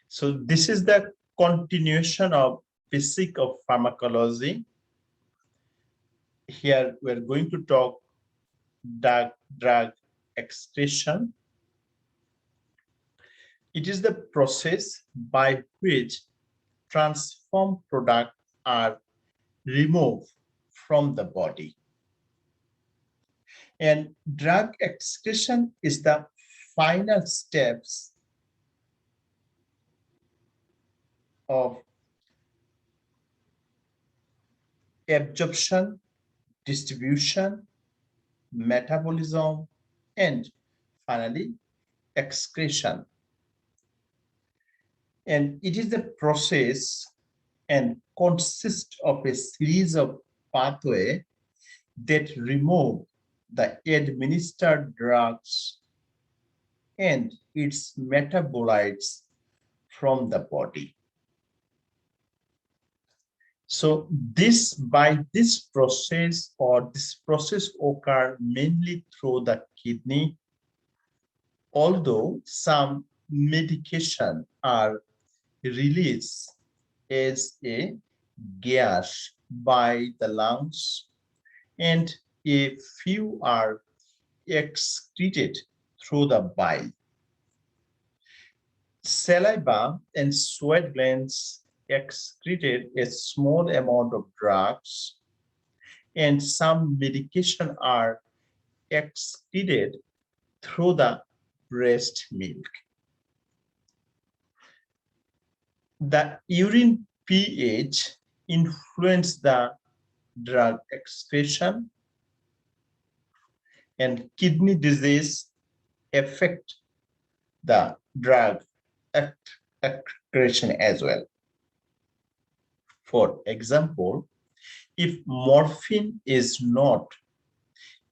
So this is the continuation of basic of pharmacology. Here we're going to talk drug excretion. It is the process by which transformed products are removed from the body. And drug excretion is the final steps of absorption, distribution, metabolism, and finally excretion. And it is the process and consists of a series of pathways that remove the administered drugs and its metabolites from the body. So by this process occurs mainly through the kidney, although some medication are released as a gas by the lungs, and a few are excreted through the bile. Saliva and sweat glands excreted a small amount of drugs, and some medication are excreted through the breast milk. The urine pH influences the drug excretion, and kidney disease affect the drug excretion as well. For example, if morphine is not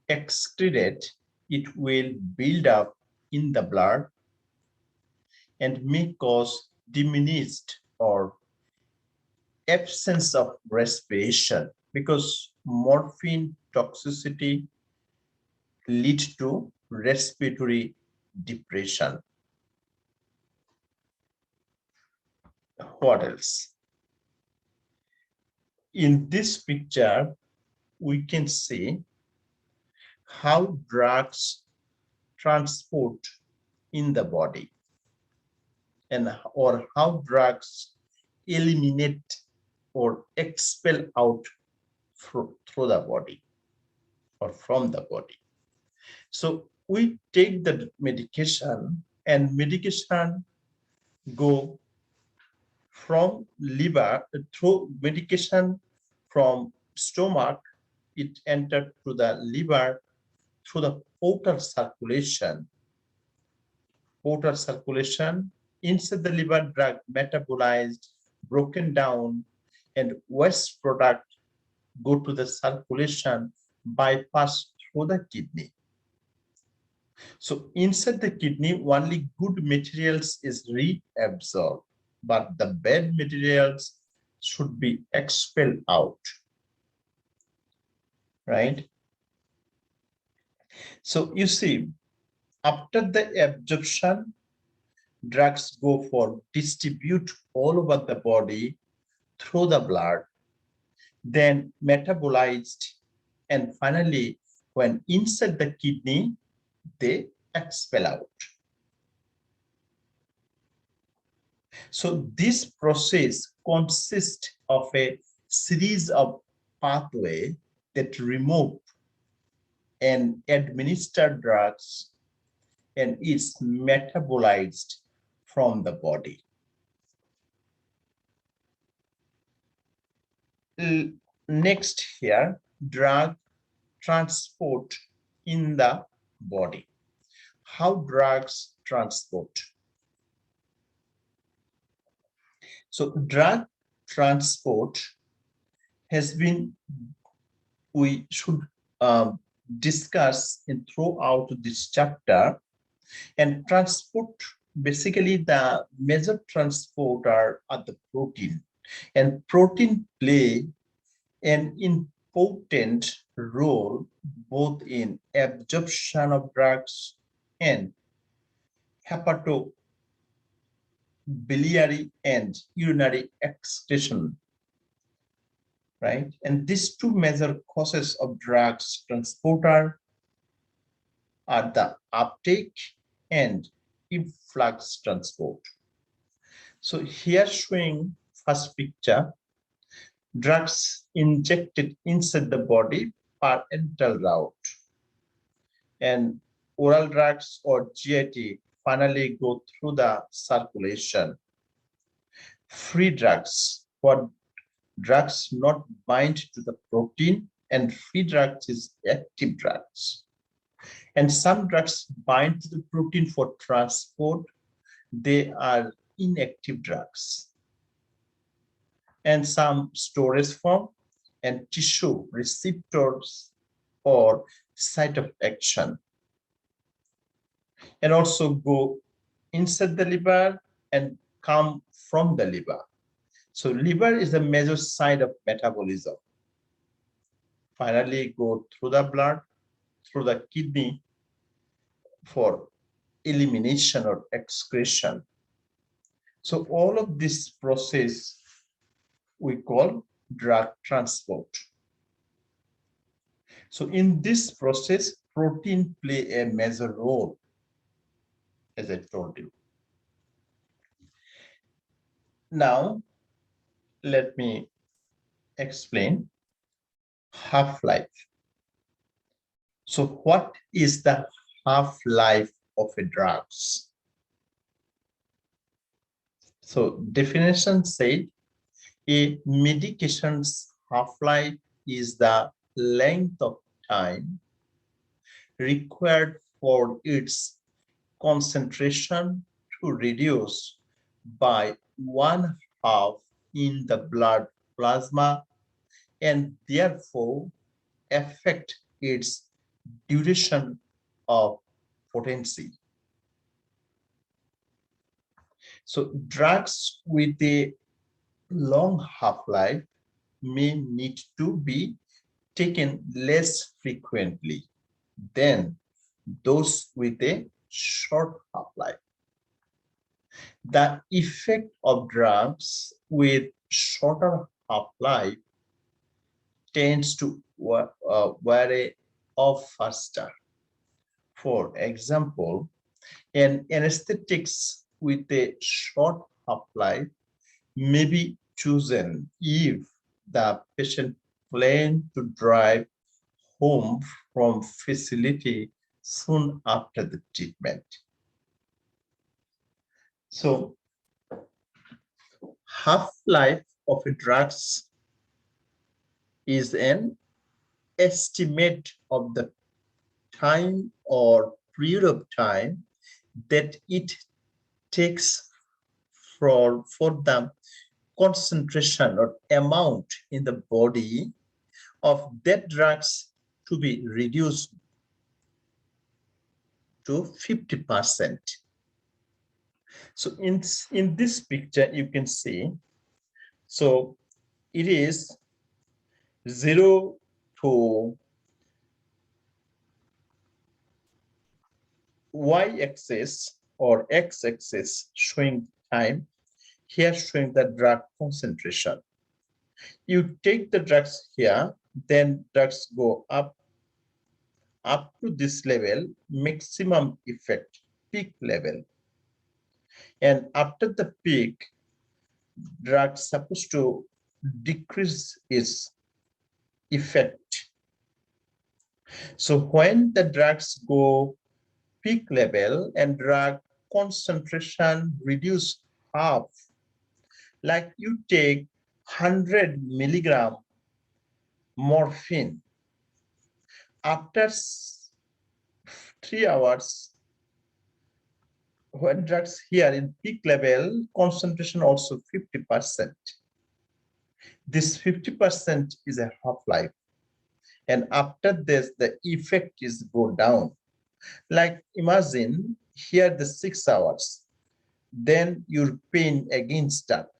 excreted, it will build up in the blood and may cause diminished or absence of respiration, because morphine toxicity leads to respiratory depression. What else? In this picture, we can see how drugs transport in the body, or how drugs eliminate or expel out through the body or from the body. So we take the medication, and medication go from liver through medication from stomach, it entered to the liver through the portal circulation. Portal circulation, inside the liver, drug metabolized, broken down, and waste product go to the circulation, bypass through the kidney. So inside the kidney, only good materials is reabsorbed, but the bad materials should be expelled out, right? So you see, after the absorption, drugs go for distribute all over the body through the blood, then metabolized, and finally, when inside the kidney, they expel out. So this process consists of a series of pathways that remove and administer drugs and is metabolized from the body. Next here, drug transport in the body. How drugs transport? So drug transport has been, we should discuss throughout this chapter. And transport, basically the major transporter are the protein, and protein play an important role both in absorption of drugs and hepatocytosis biliary and urinary excretion, right? And these two major causes of drugs transporter are the uptake and efflux transport. So here showing first picture, drugs injected inside the body per enteral route, and oral drugs or GIT finally go through the circulation. Free drugs, what drugs not bind to the protein, and free drugs is active drugs. And some drugs bind to the protein for transport, they are inactive drugs. And some storage form and tissue receptors or site of action, and also go inside the liver and come from the liver. So liver is a major site of metabolism. Finally go through the blood, through the kidney for elimination or excretion. So all of this process we call drug transport. So in this process, protein play a major role, as I told you. Now, let me explain half-life. So what is the half-life of a drugs? So definition said, a medication's half-life is the length of time required for its concentration to reduce by 1/2 in the blood plasma and therefore affect its duration of potency. So drugs with a long half-life may need to be taken less frequently than those with a short half-life. The effect of drugs with shorter half-life tends to wear off faster. For example, an anesthetics with a short half-life may be chosen if the patient plans to drive home from facility soon after the treatment. So half-life of a drugs is an estimate of the time or period of time that it takes for the concentration or amount in the body of that drugs to be reduced to 50%. So in this picture, you can see, so it is 0 to y-axis or x-axis showing time, here showing the drug concentration. You take the drugs here, then drugs go up to this level, maximum effect, peak level. And after the peak, drug supposed to decrease its effect. So when the drugs go peak level and drug concentration reduce half, like you take 100 milligram morphine, after 3 hours, when drugs here in peak level, concentration also 50%. This 50% is a half-life. And after this, the effect is go down. Like imagine here the 6 hours, then your pain again start.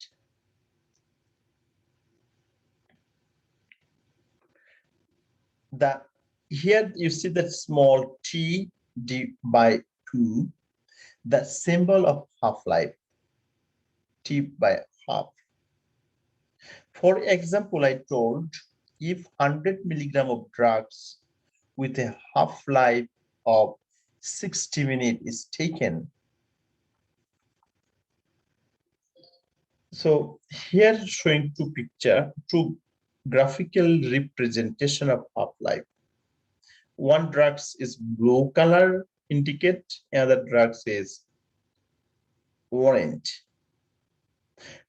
Here you see that small t d by 2, the symbol of half-life. by half. For example, I told if 100 milligram of drugs with a half-life of 60 minutes is taken. So here showing two graphical representation of half-life. One drugs is blue color indicate, another drugs is orange.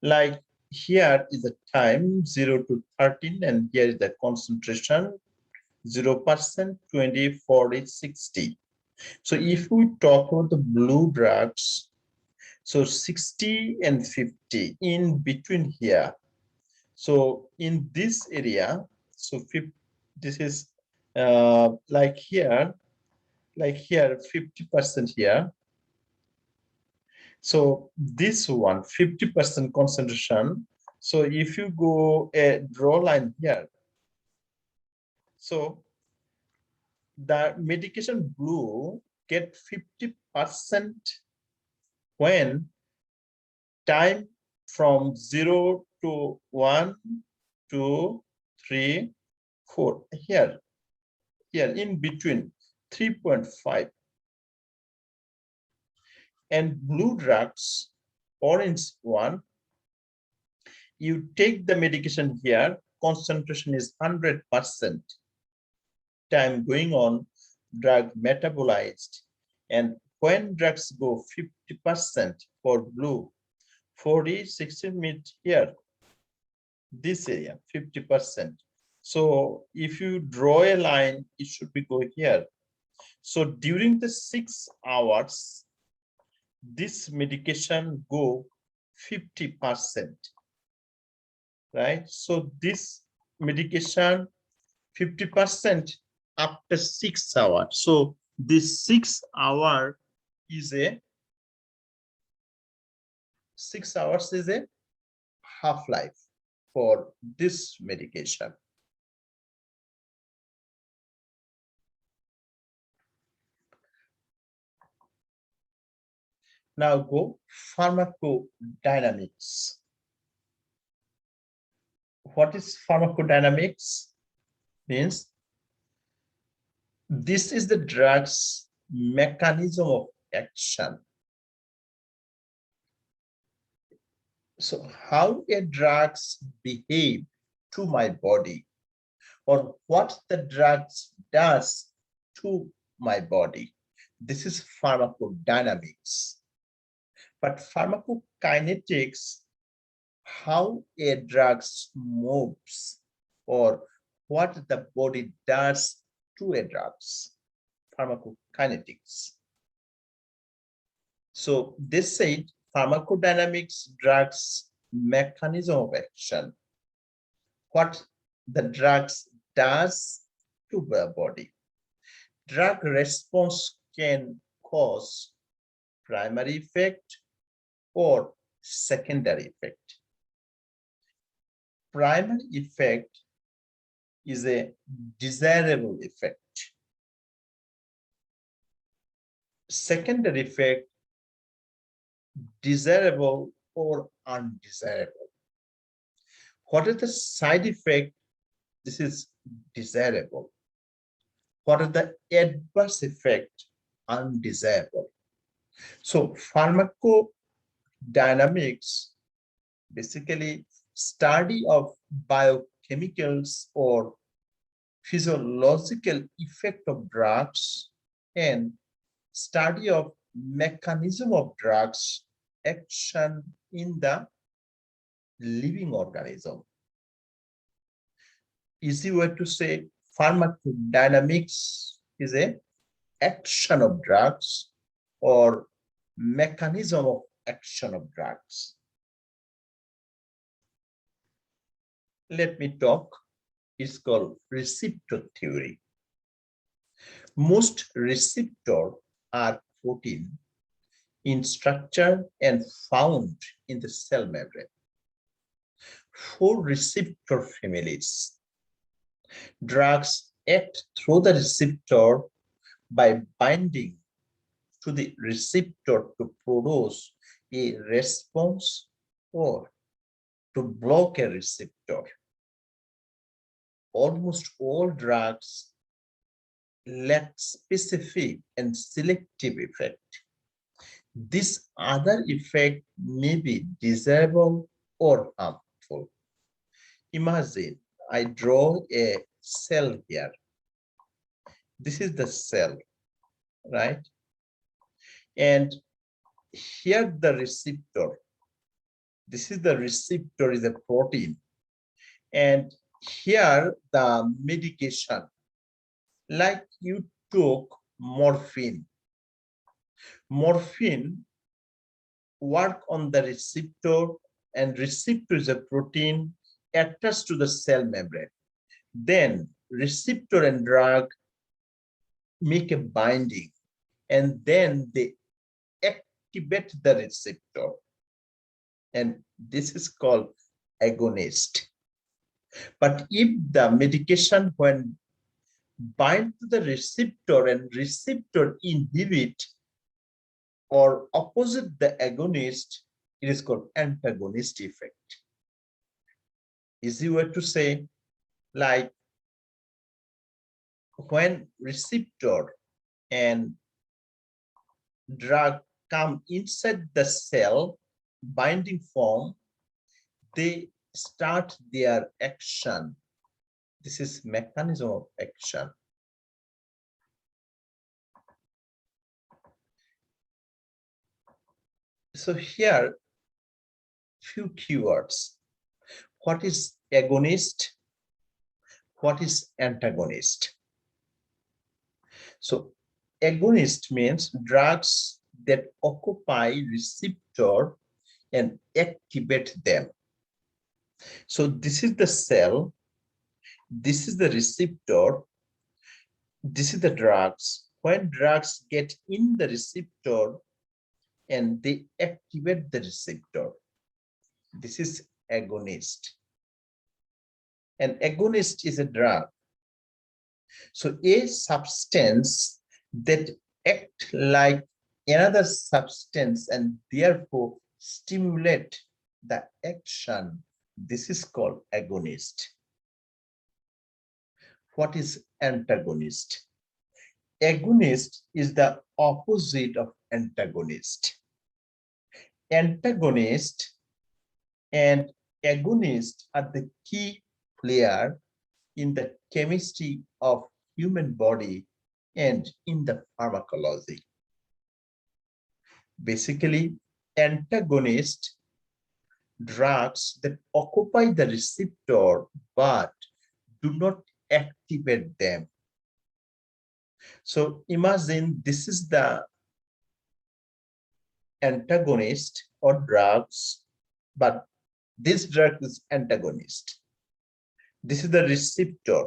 Like here is the time 0 to 13, and here is the concentration 0%, 20, 40, 60. So if we talk about the blue drugs, so 60 and 50 in between here. So in this area, so 50, this is like here 50% here. So this one 50% concentration. So if you go a draw line here, so the medication blue get 50% when time from 0 to 1, 2, 3, 4 here in between 3.5. And blue drugs, orange one, you take the medication here, concentration is 100%. Time going on, drug metabolized. And when drugs go 50% for blue, 40, 60 minutes here, this area, 50%. So if you draw a line, it should be go here. So during the 6 hours, this medication go 50%, right? So this medication 50% after 6 hours. So this 6 hour is a 6 hours is a half-life for this medication. Now go pharmacodynamics. What is pharmacodynamics? Means this is the drug's mechanism of action. So how a drugs behave to my body, or what the drugs does to my body. This is pharmacodynamics. But pharmacokinetics, how a drug moves or what the body does to a drugs, pharmacokinetics. So they said pharmacodynamics drugs mechanism of action, what the drugs does to the body. Drug response can cause primary effect or secondary effect. Primary effect is a desirable effect. Secondary effect, desirable or undesirable. What is the side effect? This is desirable. What are the adverse effect? Undesirable. So pharmacodynamics basically study of biochemicals or physiological effect of drugs and study of mechanism of drugs action in the living organism. Easy way to say pharmacodynamics is a action of drugs or mechanism of action of drugs. Let me talk. It's called receptor theory. Most receptors are protein in structure and found in the cell membrane. 4 receptor families. Drugs act through the receptor by binding to the receptor to produce a response or to block a receptor. Almost all drugs lack specific and selective effect. This other effect may be desirable or harmful. Imagine I draw a cell here. This is the cell, right? And here the receptor. This is the receptor, is a protein. And here the medication, like you took morphine. Morphine work on the receptor, and receptor is a protein attached to the cell membrane. Then receptor and drug make a binding, and then they activate the receptor. And this is called agonist. But if the medication, when bind to the receptor and receptor inhibit or opposite the agonist, it is called antagonist effect. Easy way to say, like when receptor and drug come inside the cell binding form, they start their action. This is mechanism of action. So here, few keywords. What is agonist? What is antagonist? So agonist means drugs that occupy receptor and activate them. So this is the cell, this is the receptor, this is the drugs. When drugs get in the receptor and they activate the receptor, this is agonist. An agonist is a drug. So a substance that act like another substance and therefore stimulate the action, this is called agonist. What is antagonist? Agonist is the opposite of antagonist. Antagonist and agonist are the key player in the chemistry of human body and in the pharmacology. Basically, antagonist drugs that occupy the receptor but do not activate them. So imagine this is the antagonist or drugs, but this drug is antagonist. This is the receptor.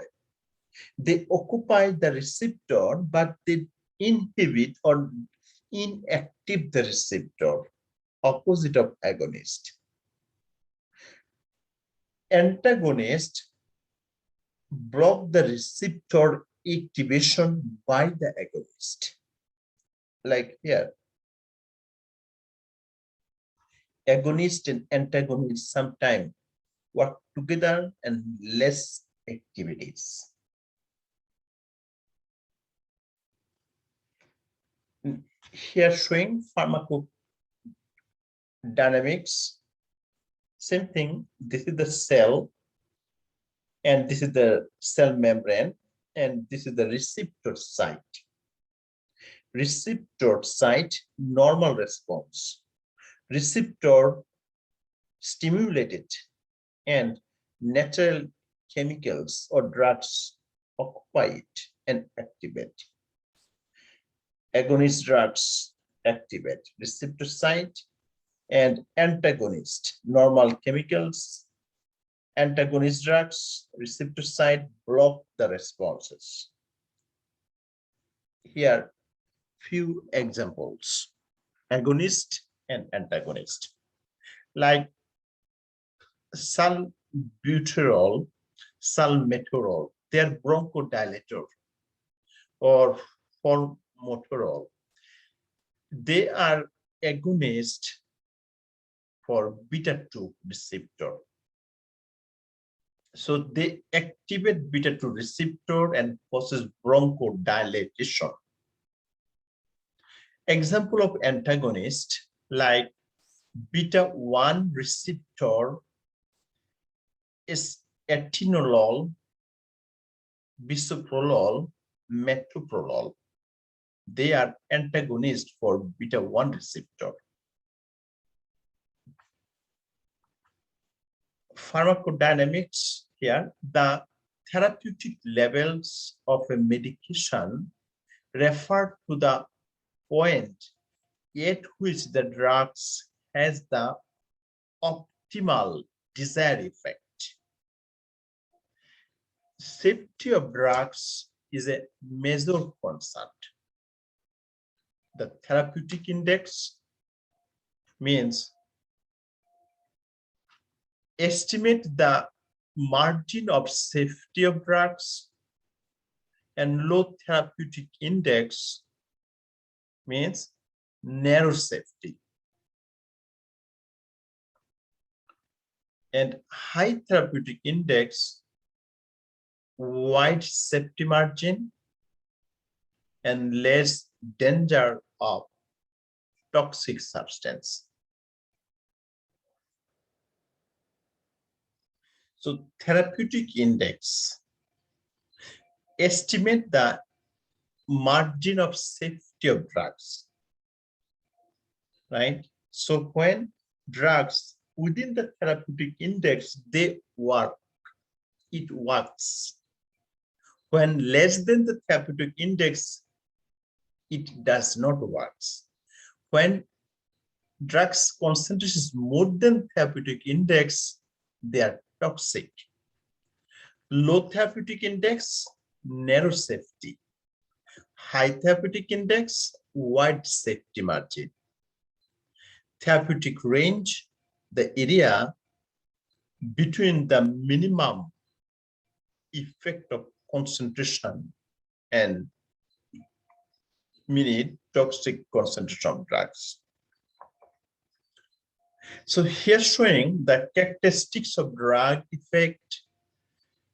They occupy the receptor, but they inhibit or inactive the receptor, opposite of agonist. Antagonist block the receptor activation by the agonist. Like here, agonist and antagonist sometimes work together and less activities. Here showing pharmacodynamics. Same thing. This is the cell, and this is the cell membrane, and this is the receptor site. Receptor site, normal response. Receptor stimulated, and natural chemicals or drugs occupy it and activate. Agonist drugs activate receptor site, and antagonist, normal chemicals, antagonist drugs, receptor site block the responses. Here, few examples, agonist and antagonist. Like salbuterol, salmeterol, they are bronchodilator, or formoterol. They are agonist for beta 2 receptor. So they activate beta 2 receptor and causes bronchodilation. Example of antagonist like beta 1 receptor is atenolol, bisoprolol, metoprolol. They are antagonists for beta 1 receptor. Pharmacodynamics here, the therapeutic levels of a medication refer to the point at which the drugs has the optimal desired effect. Safety of drugs is a major concern. The therapeutic index means estimate the margin of safety of drugs, and low therapeutic index means narrow safety. And high therapeutic index, wide safety margin, and less danger of toxic substance. So therapeutic index estimate the margin of safety of drugs, right? So when drugs within the therapeutic index, they work, it works. When less than the therapeutic index, it does not work. When drugs concentration is more than therapeutic index, they are toxic. Low therapeutic index, narrow safety. High therapeutic index, wide safety margin. Therapeutic range, the area between the minimum effect of concentration and minute toxic concentration of drugs. So here showing the characteristics of drug effect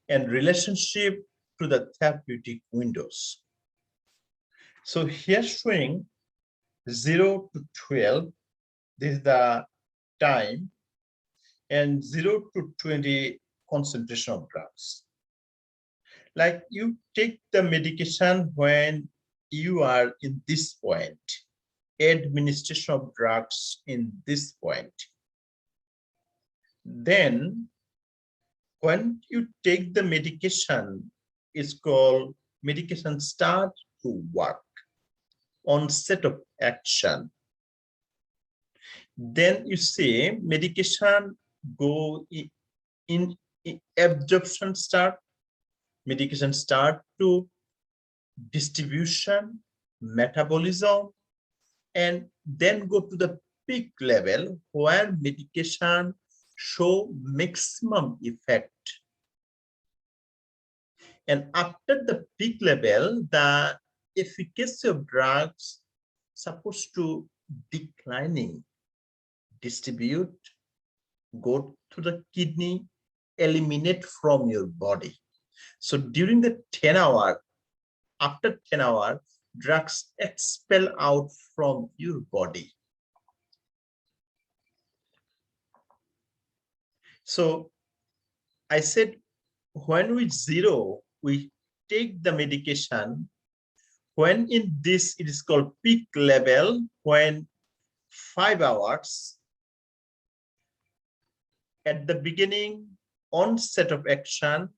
and relationship to the therapeutic windows. So here showing 0 to 12, this is the time, and 0 to 20 concentration of drugs. Like you take the medication when you are in this point, administration of drugs in this point. Then when you take the medication, it's called medication start to work, onset of action. Then you see medication go in absorption start, medication start to distribution, metabolism, and then go to the peak level where medication show maximum effect. And after the peak level, the efficacy of drugs supposed to declining, distribute, go to the kidney, eliminate from your body. So during the 10 hour, after 10 hours, drugs expel out from your body. So I said, when we zero, we take the medication. When in this, it is called peak level, when 5 hours, at the beginning, onset of action,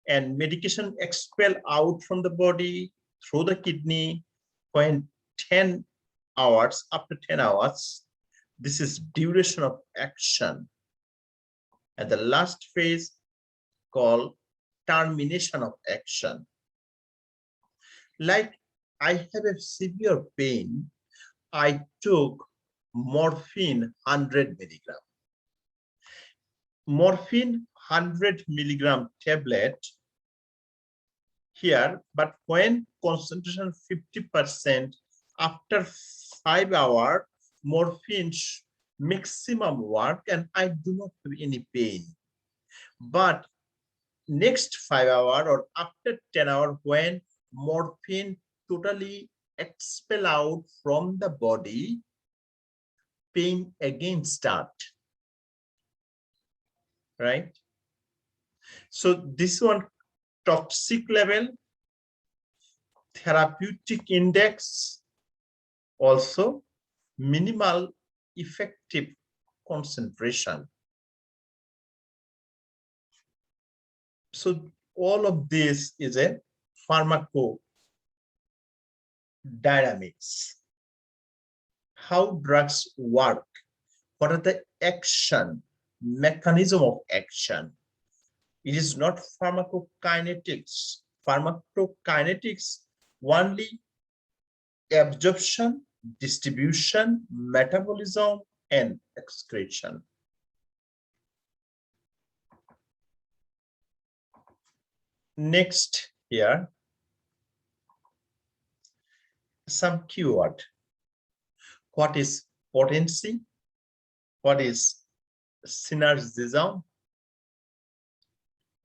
and medication expel out from the body through the kidney, when 10 hours, after 10 hours, this is duration of action. And the last phase called termination of action. Like I have a severe pain, I took morphine 100 milligram. Morphine 100 milligram tablet here, but when concentration 50%, after 5 hours, morphine maximum work and I do not have any pain. But next 5 hours or after 10 hours, when morphine totally expel out from the body, pain again start, right? So this one, toxic level, therapeutic index, also minimal effective concentration. So all of this is a pharmacodynamics. How drugs work, what are the action, mechanism of action. It is not pharmacokinetics. Pharmacokinetics only absorption, distribution, metabolism, and excretion. Next here, some keyword. What is potency? What is synergism?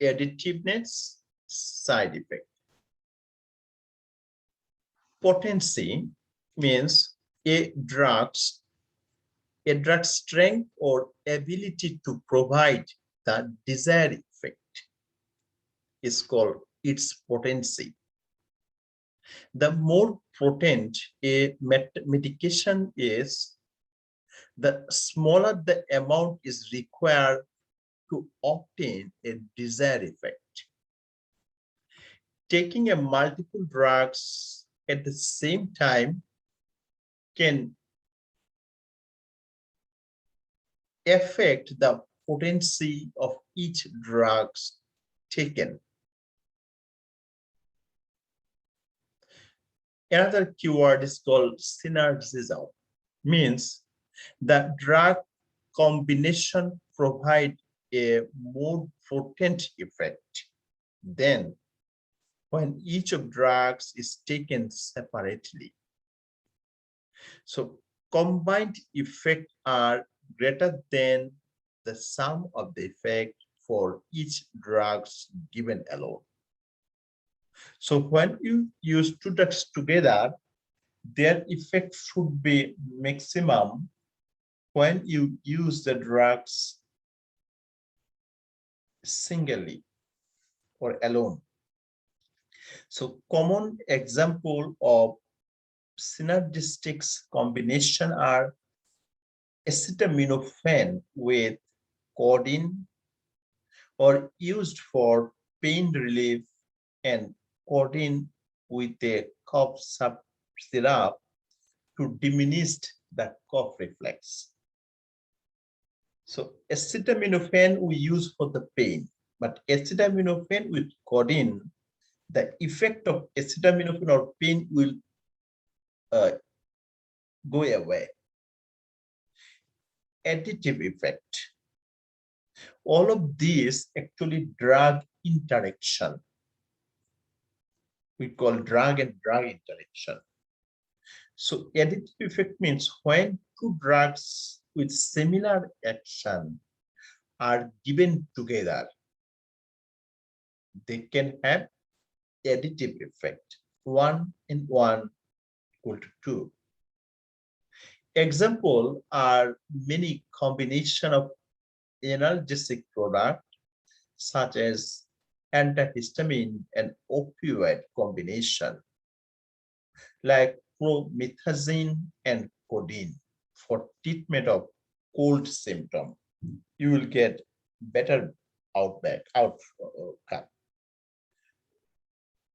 Additiveness, side effect. Potency means a drug's strength or ability to provide the desired effect is called its potency. The more potent a medication is, the smaller the amount is required to obtain a desired effect. Taking a multiple drugs at the same time can affect the potency of each drugs taken. Another keyword is called synergism, means the drug combination provide a more potent effect than when each of drugs is taken separately. So combined effect are greater than the sum of the effect for each drugs given alone. So when you use two drugs together, their effect should be maximum when you use the drugs singly or alone. So common example of synergistic combination are acetaminophen with codeine, or used for pain relief, and codeine with a cough syrup to diminish the cough reflex. So acetaminophen we use for the pain, but acetaminophen with codeine, the effect of acetaminophen or pain will go away. Additive effect. All of these actually drug interaction. We call drug and drug interaction. So additive effect means when two drugs with similar action are given together, they can have additive effect. 1 and 1 equal to 2. Example are many combination of analgesic product such as antihistamine and opioid combination, like promethazine and codeine for treatment of cold symptom. You will get better outcome.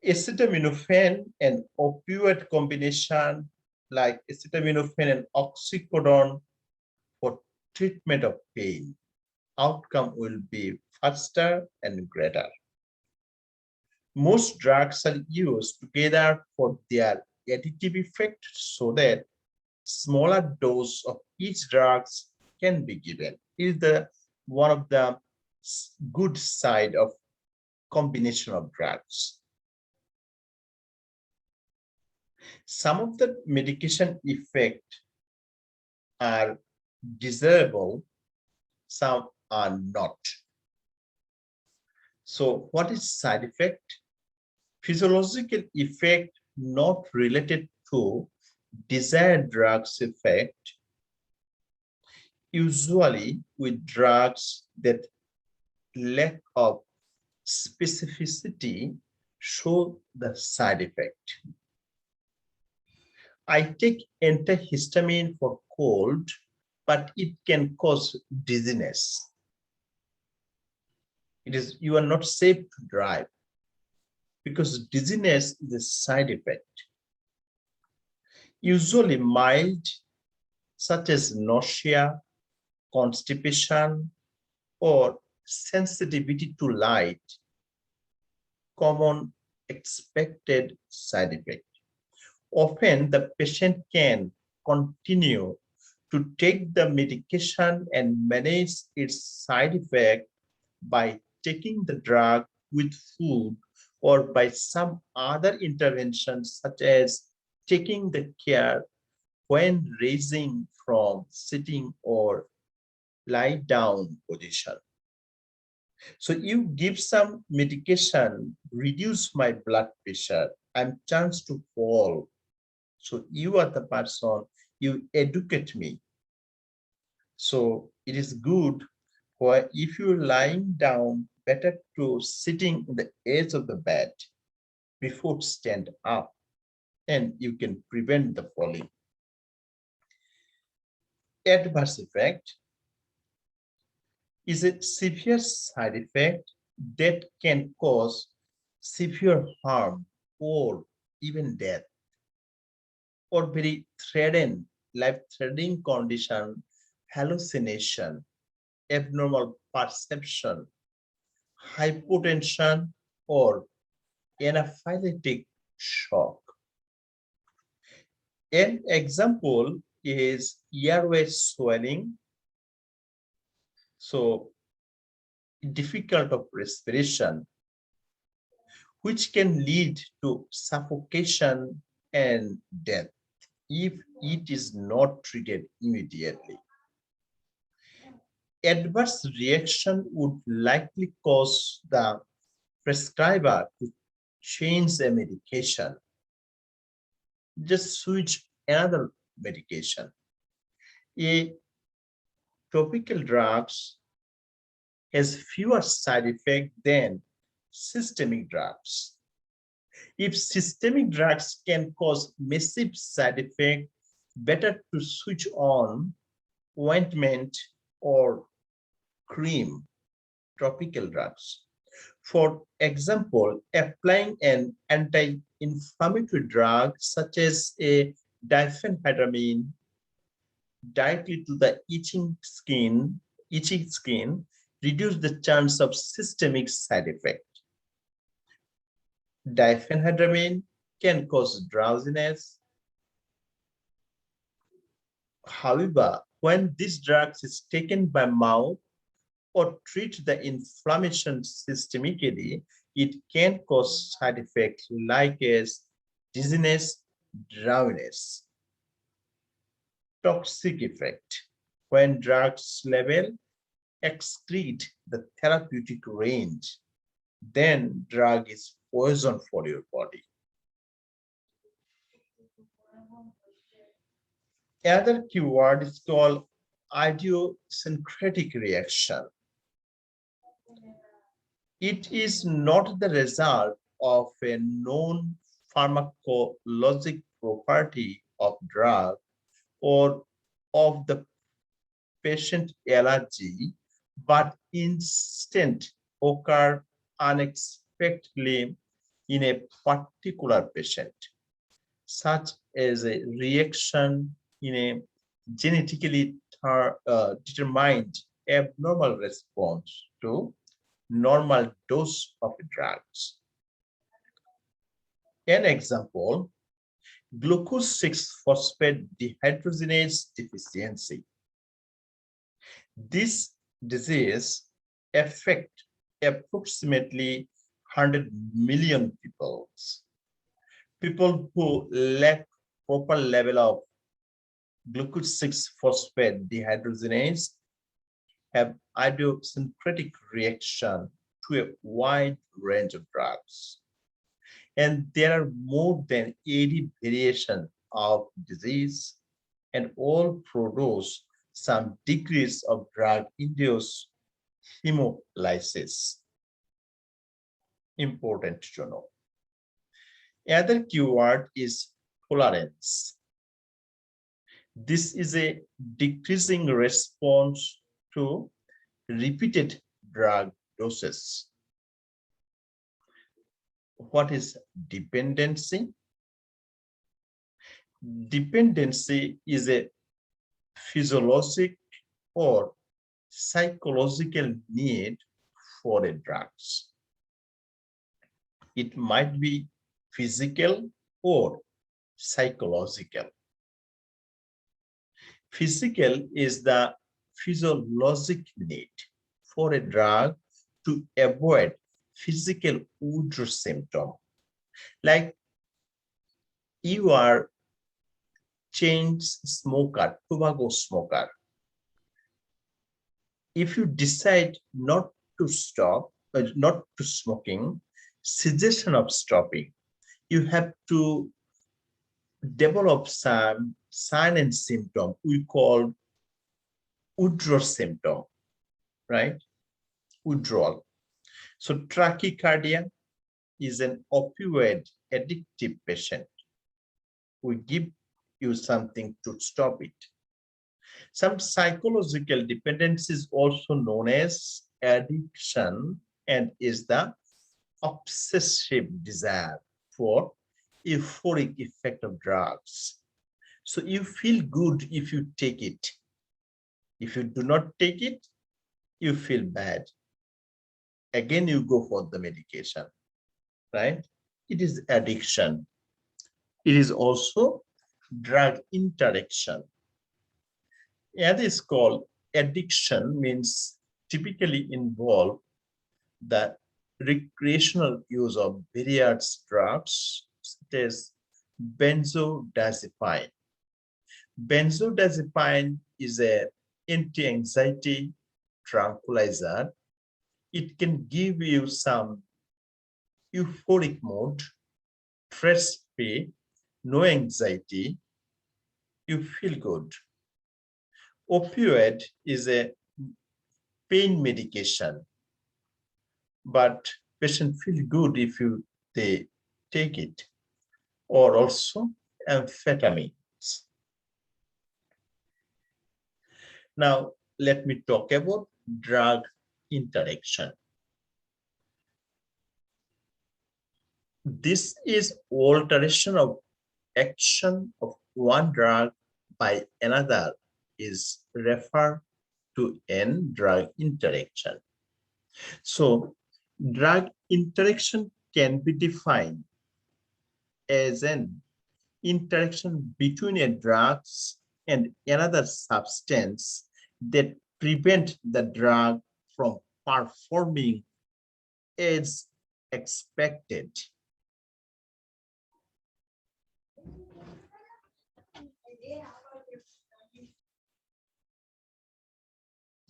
Acetaminophen and opioid combination like acetaminophen and oxycodone for treatment of pain. Outcome will be faster and greater. Most drugs are used together for their additive effect so that smaller dose of each drugs can be given. Is the one of the good side of combination of drugs. Some of the medication effect are desirable, some are not. So what is side effect? Physiological effect not related to desired drugs effect, usually with drugs that lack of specificity show the side effect. I take antihistamine for cold, but it can cause dizziness. You are not safe to drive because dizziness is a side effect. Usually mild, such as nausea, constipation, or sensitivity to light, common expected side effect. Often the patient can continue to take the medication and manage its side effect by taking the drug with food or by some other interventions such as taking the care when raising from sitting or lie down position. So you give some medication, reduce my blood pressure, I'm chance to fall. So you are the person, you educate me. So it is good where if you're lying down, better to sitting in the edge of the bed before stand up, and you can prevent the falling. Adverse effect is a severe side effect that can cause severe harm or even death, or very life-threatening condition, hallucination, abnormal perception, hypotension, or anaphylactic shock. An example is airway swelling, so difficult of respiration, which can lead to suffocation and death if it is not treated immediately. Adverse reaction would likely cause the prescriber to change the medication, just switch another medication. A topical drugs has fewer side effects than systemic drugs. If systemic drugs can cause massive side effect, better to switch on ointment or cream, topical drugs. For example, applying an anti-inflammatory drug such as a diphenhydramine directly to the itchy skin reduce the chance of systemic side effect. Diphenhydramine can cause drowsiness. However, when this drug is taken by mouth or treat the inflammation systemically, it can cause side effects like as dizziness, drowsiness. Toxic effect. When drugs level exceed the therapeutic range, then drug is poison for your body. Another keyword is called idiosyncratic reaction. It is not the result of a known pharmacologic property of drug or of the patient allergy, but instead occur unexpectedly in a particular patient, such as a reaction in a genetically determined abnormal response to normal dose of drugs. An example, glucose 6-phosphate dehydrogenase deficiency. This disease affects approximately 100 million people. People who lack proper level of glucose 6-phosphate dehydrogenase have idiosyncratic reaction to a wide range of drugs. And there are more than 80 variations of disease, and all produce some degrees of drug-induced hemolysis. Important to know. Another keyword is tolerance. This is a decreasing response to repeated drug doses. What is dependency? Dependency is a physiologic or psychological need for a drugs. It might be physical or psychological. Physical is the physiologic need for a drug to avoid physical withdrawal symptom. Like you are chain smoker, tobacco smoker. If you decide not to stop, not to smoking, suggestion of stopping, you have to develop some sign and symptom we call withdrawal symptom, right? Withdrawal. So tachycardia is an opioid addictive patient. We give you something to stop it. Some psychological dependence is also known as addiction and is the obsessive desire for euphoric effect of drugs. So you feel good if you take it. If you do not take it, you feel bad. Again, you go for the medication, right? It is addiction. It is also drug interaction. It is called addiction, means typically involve the recreational use of various drugs such as benzodiazepine. Benzodiazepine is an anti-anxiety tranquilizer. It can give you some euphoric mood, stress-free, no anxiety, you feel good. Opioid is a pain medication, but patients feel good if they take it, or also amphetamines. Now, let me talk about drug interaction. This is alteration of action of one drug by another is referred to an drug interaction. So drug interaction can be defined as an interaction between a drug and another substance that prevent the drug from performing as expected.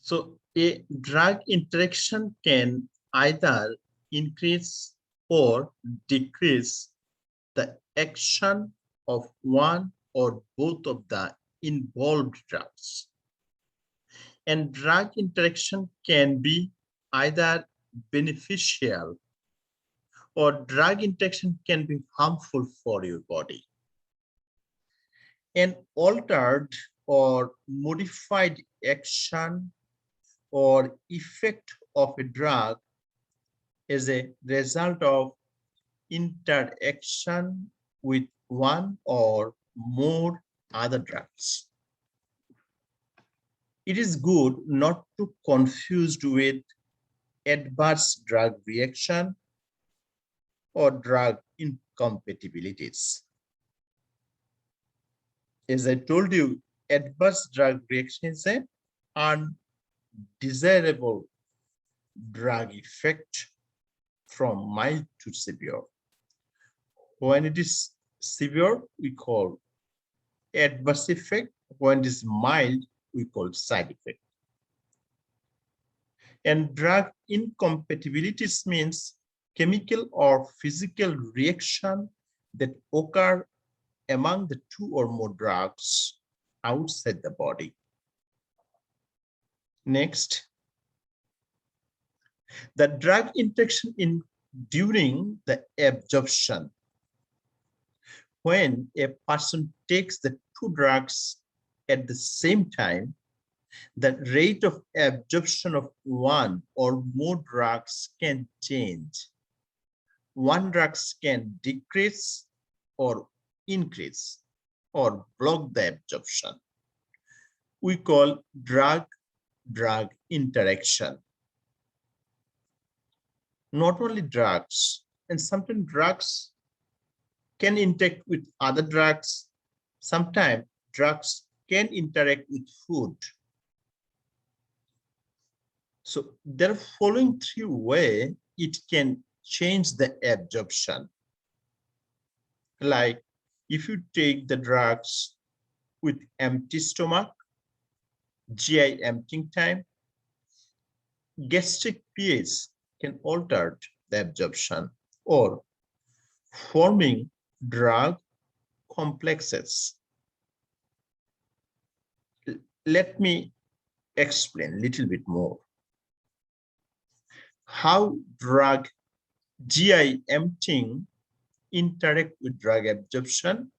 So a drug interaction can either increase or decrease the action of one or both of the involved drugs. And drug interaction can be either beneficial or drug interaction can be harmful for your body. An altered or modified action or effect of a drug is a result of interaction with one or more other drugs. It is good not to confuse with adverse drug reaction or drug incompatibilities. As I told you, adverse drug reaction is an undesirable drug effect from mild to severe. When it is severe, we call adverse effect When it is mild, we call side effect. And drug incompatibilities means chemical or physical reaction that occur among the two or more drugs outside the body. Next, the drug interaction during the absorption. When a person takes the two drugs at the same time, the rate of absorption of one or more drugs can change. One drug can decrease or increase or block the absorption. We call drug-drug interaction. Not only drugs, and sometimes drugs can interact with other drugs. Sometimes drugs can interact with food. So there are following three ways it can change the absorption. Like if you take the drugs with empty stomach, GI emptying time, gastric pH can alter the absorption or forming drug complexes. Let me explain a little bit more. How drug GI emptying interact with drug absorption.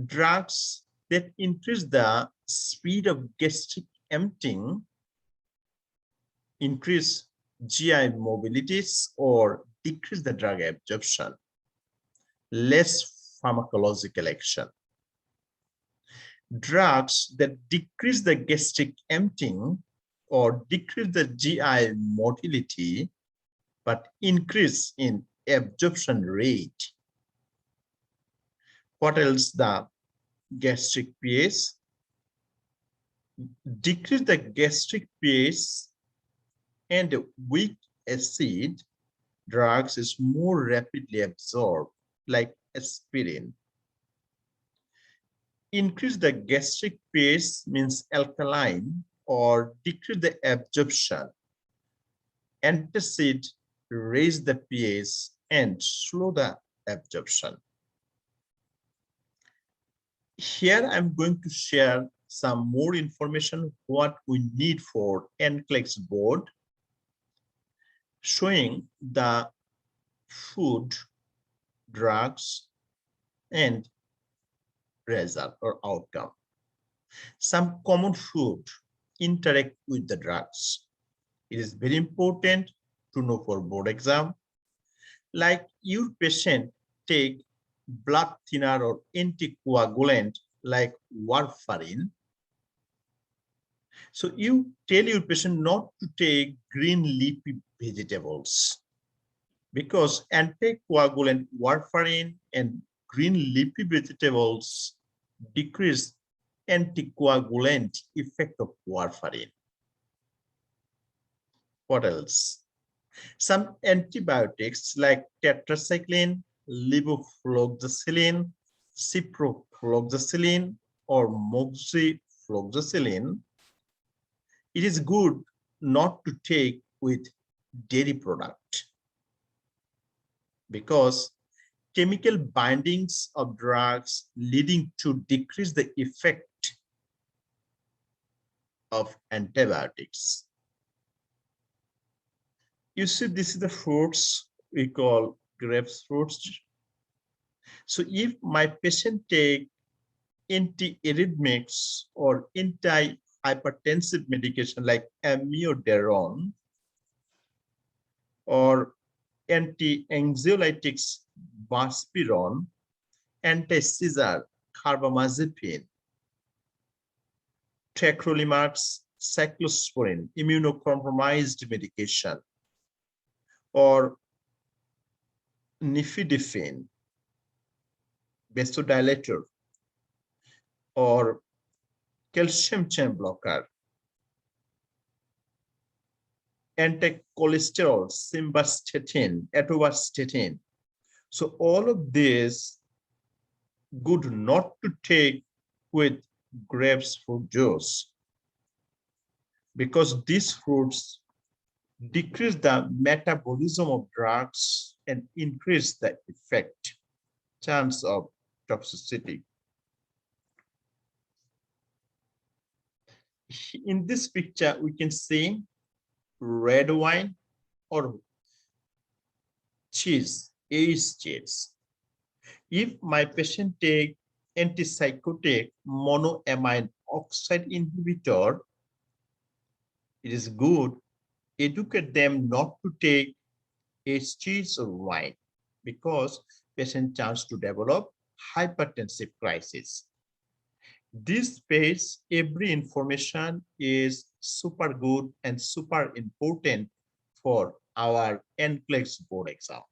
Drugs that increase the speed of gastric emptying increase GI mobilities or decrease the drug absorption. Less pharmacological action. Drugs that decrease the gastric emptying or decrease the GI motility but increase in absorption rate. What else? The gastric pH. Decrease the gastric pH and weak acid drugs is more rapidly absorbed, like aspirin. Increase the gastric pH means alkaline or decrease the absorption. Antacid raise the pH and slow the absorption. Here I'm going to share some more information what we need for NCLEX board, showing the food, drugs, and result or outcome. Some common food interact with the drugs. It is very important to know for board exam. Like your patient take blood thinner or anticoagulant like warfarin. So you tell your patient not to take green leafy vegetables because anticoagulant warfarin and green leafy vegetables decrease anticoagulant effect of warfarin. What else? Some antibiotics like tetracycline, levofloxacin, ciprofloxacin, or moxifloxacin, it is good not to take with dairy product because chemical bindings of drugs leading to decrease the effect of antibiotics. You see, this is the fruits we call grapes fruits. So if my patient take anti-arrhythmics or anti-hypertensive medication like amiodarone or anti-anxiolytics buspirone, anti-seizure carbamazepine, tacrolimus, cyclosporin, immunocompromised medication, or nifedipine, vasodilator, or calcium channel blocker, anti-cholesterol, simvastatin, atorvastatin. So all of this good not to take with grapes fruit juice, because these fruits decrease the metabolism of drugs and increase the effect chance of toxicity. In this picture, we can see red wine or cheese, aged cheese. If my patient take antipsychotic monoamine oxide inhibitor, it is good educate them not to take aged cheese or wine because patient chance to develop hypertensive crisis. This page, every information is super good and super important for our NCLEX board exam.